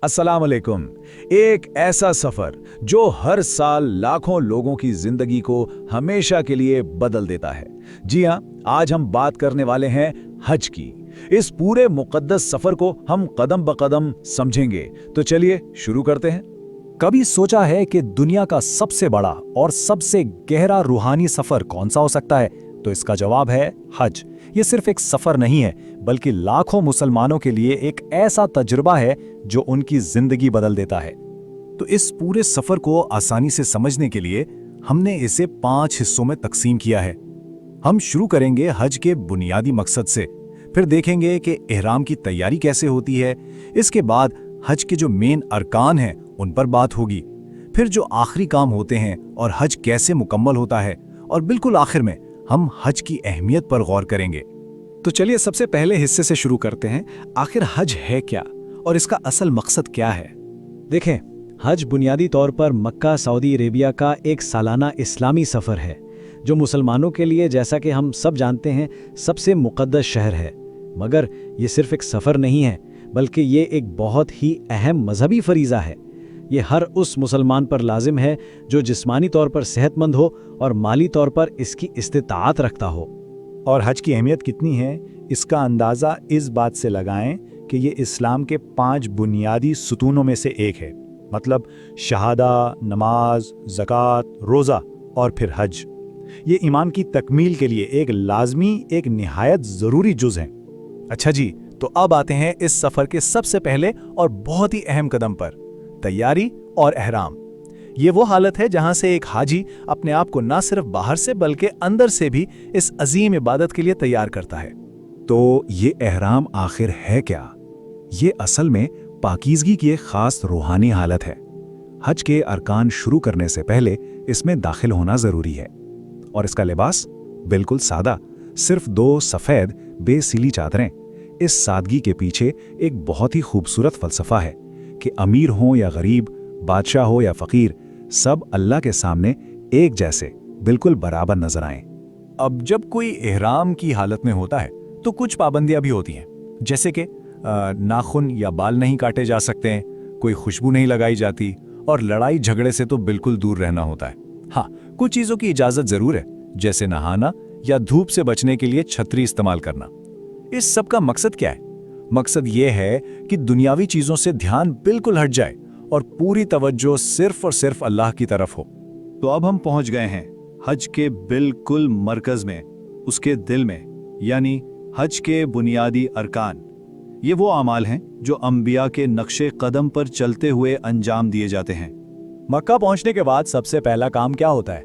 अस्सलाम वालेकुम। एक ऐसा सफर जो हर साल लाखों लोगों की जिंदगी को हमेशा के लिए बदल देता है। जी हाँ, आज हम बात करने वाले हैं हज की। इस पूरे मुकद्दस सफर को हम कदम ब कदम समझेंगे। तो चलिए शुरू करते हैं। कभी सोचा है कि दुनिया का सबसे बड़ा और सबसे गहरा रूहानी सफर कौन सा हो सकता है? तो इसका जवाब है हज। ये सिर्फ एक सफर नहीं है, बल्कि लाखों मुसलमानों के लिए एक ऐसा तजुर्बा है जो उनकी जिंदगी बदल देता है। तो इस पूरे सफर को आसानी से समझने के लिए हमने इसे 5 हिस्सों में तकसीम किया है। हम शुरू करेंगे हज के बुनियादी मकसद से, फिर देखेंगे कि इहराम की तैयारी कैसे होती है। इसके बाद हज के जो मेन अरकान हैं उन पर बात होगी, फिर जो आखिरी काम होते हैं और हज कैसे मुकम्मल होता है, और बिल्कुल आखिर में हम हज की अहमियत पर गौर करेंगे। तो चलिए सबसे पहले हिस्से से शुरू करते हैं। आखिर हज है क्या और इसका असल मकसद क्या है? देखें, हज बुनियादी तौर पर मक्का सऊदी अरेबिया का एक सालाना इस्लामी सफ़र है जो मुसलमानों के लिए, जैसा कि हम सब जानते हैं, सबसे मुक़द्दस शहर है। मगर ये सिर्फ एक सफ़र नहीं है, बल्कि ये एक बहुत ही अहम मजहबी फरीज़ा है। ये हर उस मुसलमान पर लाजिम है जो जिस्मानी तौर पर सेहतमंद हो और माली तौर पर इसकी इस्तिताअत रखता हो। और हज की अहमियत कितनी है, इसका अंदाज़ा इस बात से लगाएं कि ये इस्लाम के 5 बुनियादी सुतूनों में से एक है। मतलब शहादा, नमाज, ज़कात, रोज़ा और फिर हज। ये ईमान की तकमील के लिए एक लाजमी, एक निहायत ज़रूरी जुज़ हैं। अच्छा जी, तो अब आते हैं इस सफ़र के सबसे पहले और बहुत ही अहम कदम पर, तैयारी और एहराम। ये वो हालत है जहां से एक हाजी अपने आप को न सिर्फ बाहर से बल्कि अंदर से भी इस अजीम इबादत के लिए तैयार करता है। तो ये एहराम आखिर है क्या? ये असल में पाकीज़गी की एक खास रूहानी हालत है। हज के अरकान शुरू करने से पहले इसमें दाखिल होना ज़रूरी है। और इसका लिबास बिल्कुल सादा, सिर्फ 2 सफ़ेद बेसिली चादरें। इस सादगी के पीछे एक बहुत ही खूबसूरत फ़लसफ़ा है कि अमीर हो या गरीब, बादशाह हो या फ़कीर, सब अल्लाह के सामने एक जैसे, बिल्कुल बराबर नजर आएं। अब जब कोई इहराम की हालत में होता है तो कुछ पाबंदियां भी होती हैं, जैसे कि नाखून या बाल नहीं काटे जा सकते हैं, कोई खुशबू नहीं लगाई जाती, और लड़ाई झगड़े से तो बिल्कुल दूर रहना होता है। हाँ, कुछ चीज़ों की इजाज़त ज़रूर है, जैसे नहाना या धूप से बचने के लिए छतरी इस्तेमाल करना। इस सब का मकसद क्या है? मकसद ये है कि दुनियावी चीज़ों से ध्यान बिल्कुल हट जाए और पूरी तवज्जो सिर्फ और सिर्फ अल्लाह की तरफ हो। तो अब हम पहुंच गए हैं हज के बिल्कुल मरकज में, उसके दिल में, यानी हज के बुनियादी अरकान। ये वो अमाल हैं जो अंबिया के नक्शे कदम पर चलते हुए अंजाम दिए जाते हैं। मक्का पहुंचने के बाद सबसे पहला काम क्या होता है?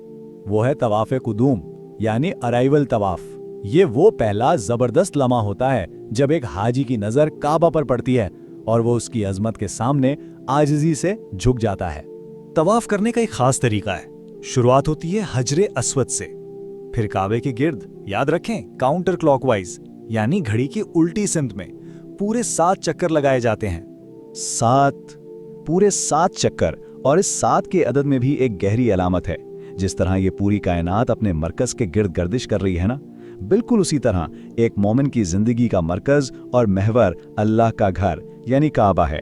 वो है तवाफ़े कुदूम, यानी अराइवल तवाफ। ये वो पहला जबरदस्त लम्हा होता है जब एक हाजी की नजर काबा पर पड़ती है और वो उसकी अजमत के सामने आजिज़ी से झुक जाता है। तवाफ करने का एक खास तरीका है। शुरुआत होती है हजरे अस्वद से, फिर काबे के गिर्द, याद रखें काउंटर क्लॉकवाइज, यानी घड़ी की उल्टी सिमत में पूरे 7 चक्कर लगाए जाते हैं। 7, पूरे 7 चक्कर। और इस 7 के अदद में भी एक गहरी अलामत है। जिस तरह ये पूरी कायनात अपने मरकज के गिर्द गर्दिश कर रही है ना, बिल्कुल उसी तरह एक मोमिन की जिंदगी का मरकज और महवर अल्लाह का घर यानी काबा है।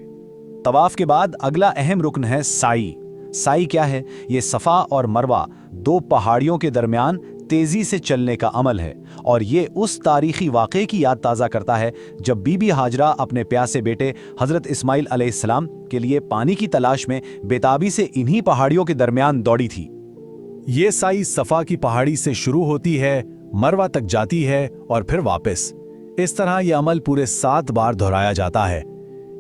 तवाफ के बाद अगला अहम रुकन है साई। साई क्या है? ये सफ़ा और मरवा 2 पहाड़ियों के दरमियान तेजी से चलने का अमल है, और ये उस तारीखी वाक़े की याद ताज़ा करता है जब बीबी हाजरा अपने प्यासे बेटे हज़रत इस्माइल अलैहिस्सलाम के लिए पानी की तलाश में बेताबी से इन्हीं पहाड़ियों के दरमियान दौड़ी थी। ये साई सफ़ा की पहाड़ी से शुरू होती है, मरवा तक जाती है और फिर वापस। इस तरह यह अमल पूरे 7 बार दोहराया जाता है।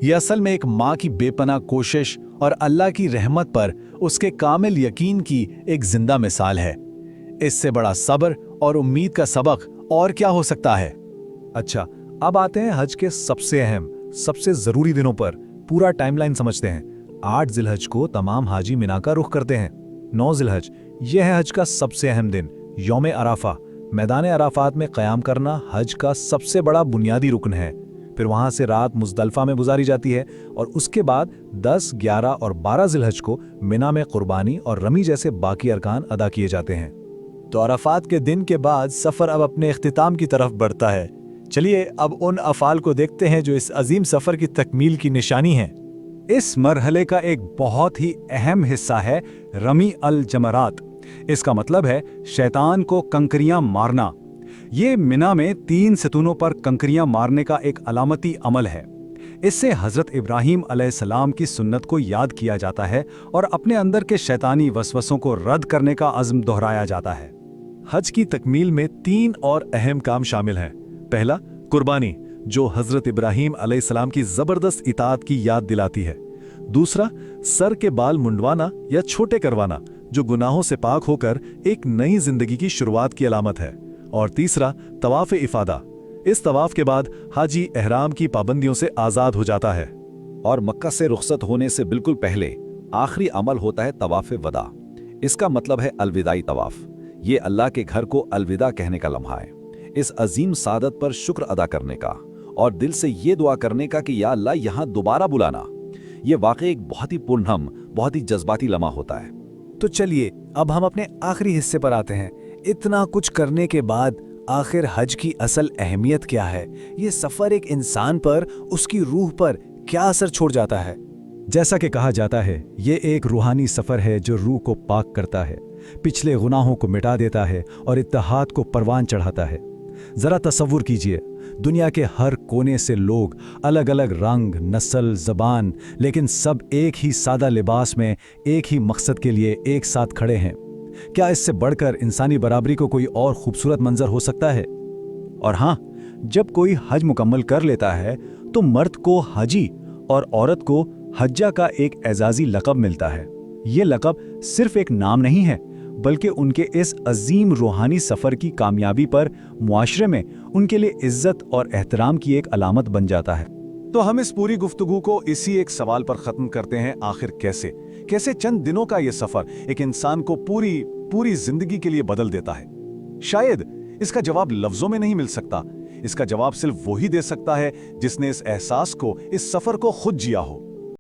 यह असल में एक माँ की बेपनाह कोशिश और अल्लाह की रहमत पर उसके कामिल यकीन की एक जिंदा मिसाल है। इससे बड़ा सब्र और उम्मीद का सबक और क्या हो सकता है? अच्छा, अब आते हैं हज के सबसे अहम, सबसे ज़रूरी दिनों पर। पूरा टाइमलाइन समझते हैं। 8 जिलहज को तमाम हाजी मिना का रुख करते हैं। 9 जिलहज, यह है हज का सबसे अहम दिन, यौम अराफा। मैदान अराफात में क़याम करना हज का सबसे बड़ा बुनियादी रुकन है। फिर वहाँ से रात मुज़दलिफ़ा में गुजारी जाती है और उसके बाद 10, 11 और 12 जिलहज को मिना में कुर्बानी और रमी जैसे बाकी अरकान अदा किए जाते हैं। तो अराफात के दिन के बाद सफ़र अब अपने इख्तिताम की तरफ बढ़ता है। चलिए अब उन अफ़ाल को देखते हैं जो इस अजीम सफ़र की तकमील की निशानी हैं। इस मरहले का एक बहुत ही अहम हिस्सा है रमी अल जमरात। इसका मतलब है शैतान को कंकरियां मारना। ये मिना में 3 सतूनों पर कंकरियां मारने का एक अलामती अमल है। इससे हजरत इब्राहीम अलैहिस्सलाम की सुन्नत को याद किया जाता है और अपने अंदर के शैतानी वसवसों को रद्द करने का अज़्म दोहराया जाता है। हज की तकमील में 3 और अहम काम शामिल हैं। पहला, कुर्बानी, जो हजरत इब्राहीम अलैहिस्सलाम की जबरदस्त इताअत की याद दिलाती है। दूसरा, सर के बाल मुंडवाना या छोटे करवाना, जो गुनाहों से पाक होकर एक नई जिंदगी की शुरुआत की अलामत है। और तीसरा, तवाफ इफादा। इस तवाफ के बाद हाजी एहराम की पाबंदियों से आजाद हो जाता है। और मक्का से रुखसत होने से बिल्कुल पहले आखिरी अमल होता है तवाफ वदा। इसका मतलब है अलविदाई तवाफ। ये अल्लाह के घर को अलविदा कहने का लम्हा है, इस अजीम सादत पर शुक्र अदा करने का और दिल से ये दुआ करने का कि या अल्लाह यहाँ दोबारा बुलाना। ये वाकई एक बहुत ही पुरहम, बहुत ही जज्बाती लम्हा होता है। तो चलिए अब हम अपने आखिरी हिस्से पर आते हैं। इतना कुछ करने के बाद आखिर हज की असल अहमियत क्या है? ये सफर एक इंसान पर, उसकी रूह पर क्या असर छोड़ जाता है? जैसा कि कहा जाता है, ये एक रूहानी सफ़र है जो रूह को पाक करता है, पिछले गुनाहों को मिटा देता है और इत्तेहाद को परवान चढ़ाता है। ज़रा तसव्वुर कीजिए, दुनिया के हर कोने से लोग, अलग अलग रंग, नस्ल, ज़बान, लेकिन सब एक ही सादा लिबास में एक ही मकसद के लिए एक साथ खड़े हैं। क्या इससे बढ़कर इंसानी बराबरी को कोई और खूबसूरत मंजर हो सकता है? और हाँ, जब कोई हज मुकम्मल कर लेता है तो मर्द को हाजी और औरत को हज्जा का एक एजाजी लक़ब मिलता है। ये लक़ब सिर्फ एक नाम नहीं है, बल्कि उनके इस अजीम रूहानी सफ़र की कामयाबी पर मुआशरे में उनके लिए इज्जत और एहतराम की एक अलामत बन जाता है। तो हम इस पूरी गुफ्तगू को इसी एक सवाल पर खत्म करते हैं, आखिर कैसे चंद दिनों का ये सफर एक इंसान को पूरी जिंदगी के लिए बदल देता है। शायद इसका जवाब लफ्जों में नहीं मिल सकता, इसका जवाब सिर्फ वही दे सकता है जिसने इस एहसास को, इस सफर को खुद जिया हो।